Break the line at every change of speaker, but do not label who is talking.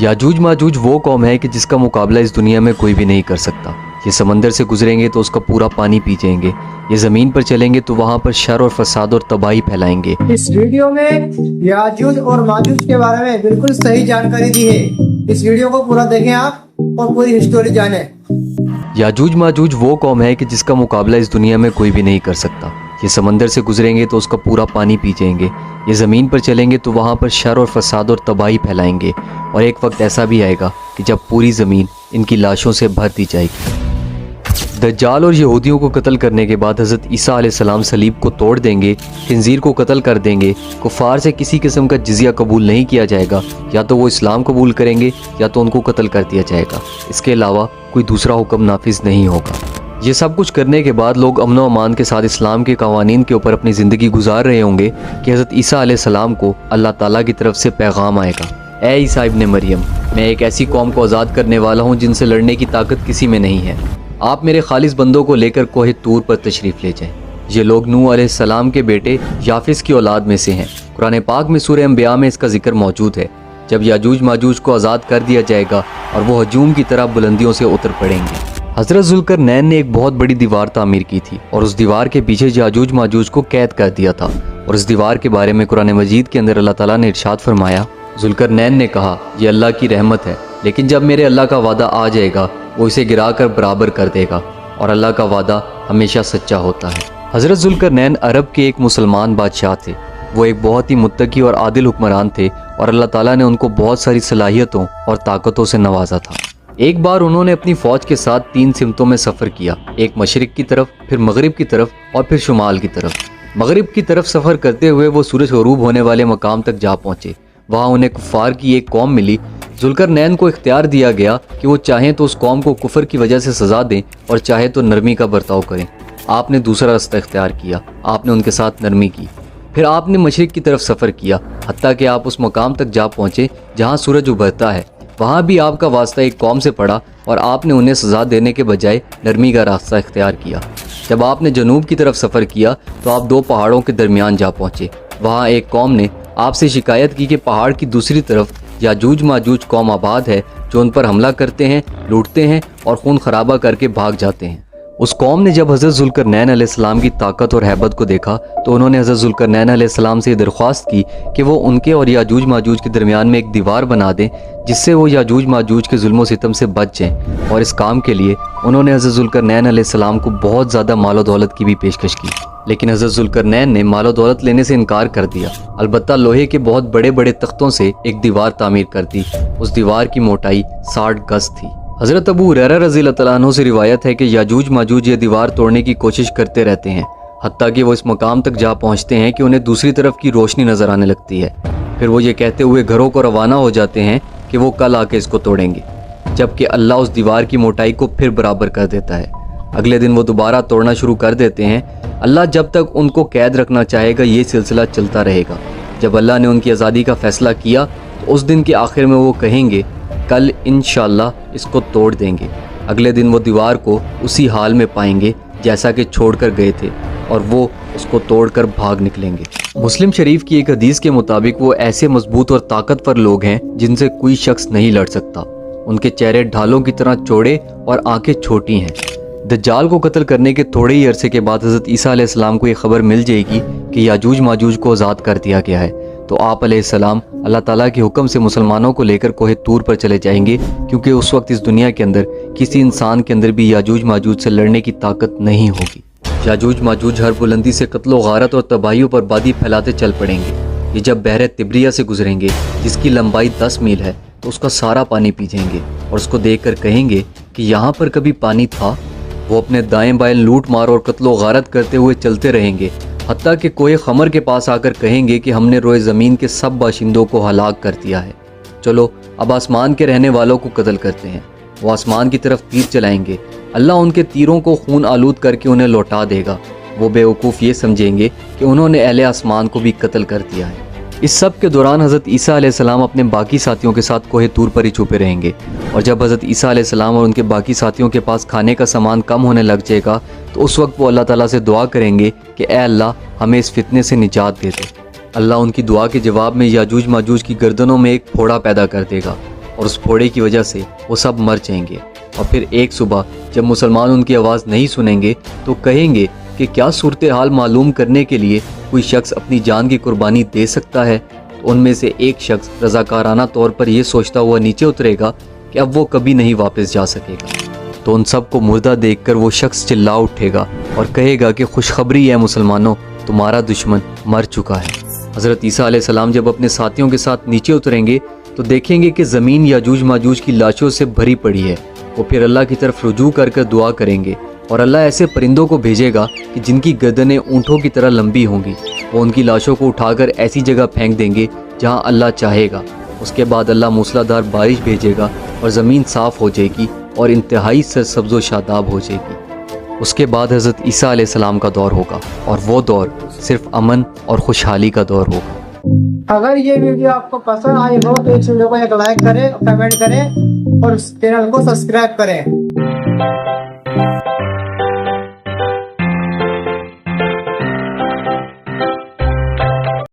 याजूज माजूज वो कौम है कि जिसका मुकाबला इस दुनिया में कोई भी नहीं कर सकता। ये समंदर से गुजरेंगे तो उसका पूरा पानी पी जाएंगे, ये ज़मीन पर चलेंगे तो वहाँ पर शर और फसाद और तबाही फैलाएंगे।
इस वीडियो में याजूज और माजूज के बारे में बिल्कुल सही जानकारी दी है। इस वीडियो को पूरा देखें आप और पूरी हिस्टोरी जानें।
याजूज माजूज वो कौम है कि जिसका मुकाबला इस दुनिया में कोई भी नहीं कर सकता। ये समंदर से गुजरेंगे तो उसका पूरा पानी पी जाएंगे, ये ज़मीन पर चलेंगे तो वहाँ पर शर और फसाद और तबाही फैलाएंगे। और एक वक्त ऐसा भी आएगा कि जब पूरी ज़मीन इनकी लाशों से भर दी जाएगी। दज्जाल और यहूदियों को कत्ल करने के बाद हज़रत ईसा अलैहिस्सलाम सलीब को तोड़ देंगे, खिंजीर को कत्ल कर देंगे। कुफ़ार से किसी किस्म का जिज़िया कबूल नहीं किया जाएगा, या तो वो इस्लाम कबूल करेंगे या तो उनको कत्ल कर दिया जाएगा। इसके अलावा कोई दूसरा हुक्म नाफिज नहीं होगा। ये सब कुछ करने के बाद लोग अमन व अमान के साथ इस्लाम के कवानीन के ऊपर अपनी ज़िंदगी गुजार रहे होंगे कि हज़रत ईसा अलैहिस्सलाम को अल्लाह ताला की तरफ से पैगाम आएगा, ए ईसा इब्ने मरियम, मैं एक ऐसी कौम को आज़ाद करने वाला हूँ जिनसे लड़ने की ताकत किसी में नहीं है। आप मेरे खालिस बंदों को लेकर कोहे तूर पर तशरीफ़ ले जाएं। ये लोग नूह अलैहिस्सलाम के बेटे याफिस की औलाद में से हैं। कुरान पाक में सूरह अंबिया में इसका जिक्र मौजूद है। जब याजूज माजूज को आज़ाद कर दिया जाएगा और वो हजूम की तरह बुलंदियों से उतर पड़ेंगे। हज़रत ज़ुल्करनैन ने एक बहुत बड़ी दीवार तामीर की थी और उस दीवार के पीछे याजूज माजूज को कैद कर दिया था। और इस दीवार के बारे में कुरान मजीद के अंदर अल्लाह ताला ने इरशाद फरमाया, ज़ुल्करनैन ने कहा, ये अल्लाह की रहमत है, लेकिन जब मेरे अल्लाह का वादा आ जाएगा वो इसे गिरा कर बराबर कर देगा, और अल्लाह का वादा हमेशा सच्चा होता है। हज़रत ज़ुल्करनैन अरब के एक मुसलमान बादशाह थे। वो एक बहुत ही मुत्तकी और आदिल हुक्मरान थे और अल्लाह ताला ने उनको बहुत सारी सलाहियतों और ताकतों से नवाजा था। एक बार उन्होंने अपनी फ़ौज के साथ 3 सिमतों में सफ़र किया, एक मशरिक़ की तरफ, फिर मगरिब की तरफ और फिर शुमाल की तरफ। मगरिब की तरफ सफ़र करते हुए वो सूरज ग़रूब होने वाले मकाम तक जा पहुँचे। वहाँ उन्हें कुफ़ार की एक कौम मिली। ज़ुल्करनैन को इख्तियार दिया गया कि वो चाहें तो उस कौम को कुफ़र की वजह से सज़ा दें और चाहे तो नरमी का बर्ताव करें। आपने दूसरा रास्ता इख्तियार किया, आपने उनके साथ नरमी की। फिर आपने मशरिक़ की तरफ सफ़र किया, हत्ता कि आप उस मकाम तक जा पहुँचे जहाँ सूरज उभरता है। वहाँ भी आपका वास्ता एक कौम से पड़ा और आपने उन्हें सज़ा देने के बजाय नरमी का रास्ता इख्तियार किया। जब आपने जनूब की तरफ सफ़र किया तो आप 2 पहाड़ों के दरमियान जा पहुँचे। वहाँ एक कौम ने आपसे शिकायत की कि पहाड़ की दूसरी तरफ याजूज माजूज कौम आबाद है, जो उन पर हमला करते हैं, लूटते हैं और खून खराबा करके भाग जाते हैं। उस कौम ने जब हज़रत ज़ुल्करनैन अलैहिस्सलाम की ताकत और हैबत को देखा तो उन्होंने हज़रत ज़ुल्करनैन अलैहिस्सलाम से दरख्वास्त की कि वो उनके और याजूज माजूज के दरमियान में एक दीवार बना दें, जिससे वो याजूज माजूज के जुल्म सितम से बच जाएँ। और इस काम के लिए उन्होंने हज़रत ज़ुल्करनैन अलैहिस्सलाम को बहुत ज़्यादा मालो दौलत की भी पेशकश की, लेकिन हज़रत ज़ुल्करनैन ने मालो दौलत लेने से इनकार कर दिया। अलबत्ता लोहे के बहुत बड़े बड़े तख्तों से एक दीवार तामीर कर दी। उस दीवार की मोटाई 60 गज थी। हज़रत अबू हुरैरा रज़ियल्लाहु तआला अन्हु से रिवायत है कि याजूज माजूज ये दीवार तोड़ने की कोशिश करते रहते हैं, हत्ता कि वो इस मकाम तक जा पहुँचते हैं कि उन्हें दूसरी तरफ की रोशनी नज़र आने लगती है। फिर वो ये कहते हुए घरों को रवाना हो जाते हैं कि वो कल आके इसको तोड़ेंगे, जबकि अल्लाह उस दीवार की मोटाई को फिर बराबर कर देता है। अगले दिन वो दोबारा तोड़ना शुरू कर देते हैं। अल्लाह जब तक उनको कैद रखना चाहेगा ये सिलसिला चलता रहेगा। जब अल्लाह ने उनकी आज़ादी का फ़ैसला किया तो उस दिन के आखिर में वो कहेंगे, कल इंशाअल्लाह इसको तोड़ देंगे। अगले दिन वो दीवार को उसी हाल में पाएंगे जैसा कि छोड़कर गए थे, और वो उसको तोड़कर भाग निकलेंगे। मुस्लिम शरीफ की एक हदीस के मुताबिक वो ऐसे मजबूत और ताकतवर लोग हैं जिनसे कोई शख्स नहीं लड़ सकता। उनके चेहरे ढालों की तरह चौड़े और आंखें छोटी हैं। दज्जाल को कत्ल करने के थोड़े ही अरसे के बाद हज़रत ईसा अलैहिस्सलाम को ये खबर मिल जाएगी कि याजूज माजूज को आज़ाद कर दिया गया है, तो आप अलैहिस्सलाम अल्लाह ताला के हुक्म से मुसलमानों को लेकर कोहे तूर पर चले जाएंगे, क्योंकि उस वक्त इस दुनिया के अंदर किसी इंसान के अंदर भी याजूज माजूज से लड़ने की ताकत नहीं होगी। याजूज माजूज हर बुलंदी से कत्लो गारत और तबाही और बर्बादी फैलाते चल पड़ेंगे। ये जब बहर तिब्रिया से गुजरेंगे, जिसकी लंबाई 10 मील है, तो उसका सारा पानी पी जाएंगे और उसको देख कर कहेंगे कि यहाँ पर कभी पानी था। वो अपने दाएं बाएं लूट मार और कत्लो गारत करते हुए चलते रहेंगे, हत्ता कि कोई खमर के पास आकर कहेंगे कि हमने रोए ज़मीन के सब बाशिंदों को हलाक कर दिया है। चलो अब आसमान के रहने वालों को कत्ल करते हैं। वो आसमान की तरफ तीर चलाएंगे, अल्लाह उनके तीरों को खून आलूद करके उन्हें लौटा देगा। वो बेवकूफ़ ये समझेंगे कि उन्होंने अहले आसमान को भी कत्ल कर दिया है। इस सब के दौरान हज़रत ईसा अलैहिस्सलाम अपने बाकी साथियों के साथ कोहे तूर पर ही छुपे रहेंगे, और जब हज़रत ईसा अलैहिस्सलाम और उनके बाकी साथियों के पास खाने का सामान कम होने लग जाएगा तो उस वक्त वो अल्लाह ताला से दुआ करेंगे कि ए अल्लाह हमें इस फितने से निजात दे दे। अल्लाह उनकी दुआ के जवाब में याजूज माजूज की गर्दनों में एक फोड़ा पैदा कर देगा اور اس پھوڑے کی وجہ سے وہ سب مر جائیں گے۔ اور پھر ایک صبح جب مسلمان ان کی آواز نہیں سنیں گے تو کہیں گے کہ کیا صورتحال معلوم کرنے کے لیے کوئی شخص اپنی جان کی قربانی دے سکتا ہے؟ تو ان میں سے ایک شخص رضاکارانہ طور پر یہ سوچتا ہوا نیچے اترے گا کہ اب وہ کبھی نہیں واپس جا سکے گا۔ تو ان سب کو مردہ دیکھ کر وہ شخص چلا اٹھے گا اور کہے گا کہ خوشخبری ہے مسلمانوں، تمہارا دشمن مر چکا ہے۔ حضرت عیسیٰ علیہ السلام جب اپنے ساتھیوں کے ساتھ نیچے اتریں گے تو دیکھیں گے کہ زمین یاجوج ماجوج کی لاشوں سے بھری پڑی ہے۔ وہ پھر اللہ کی طرف رجوع کر کر دعا کریں گے اور اللہ ایسے پرندوں کو بھیجے گا کہ جن کی گردنیں اونٹوں کی طرح لمبی ہوں گی۔ وہ ان کی لاشوں کو اٹھا کر ایسی جگہ پھینک دیں گے جہاں اللہ چاہے گا۔ اس کے بعد اللہ موسلا دھار بارش بھیجے گا اور زمین صاف ہو جائے گی اور انتہائی سرسبز و شاداب ہو جائے گی۔ اس کے بعد حضرت عیسیٰ علیہ السلام کا دور ہوگا اور وہ دور صرف امن اور خوشحالی کا دور ہوگا۔
اگر یہ ویڈیو آپ کو پسند آئی ہو تو اس ویڈیو کو ایک لائک کریں، کمنٹ کریں اور اس چینل کو سبسکرائب کریں۔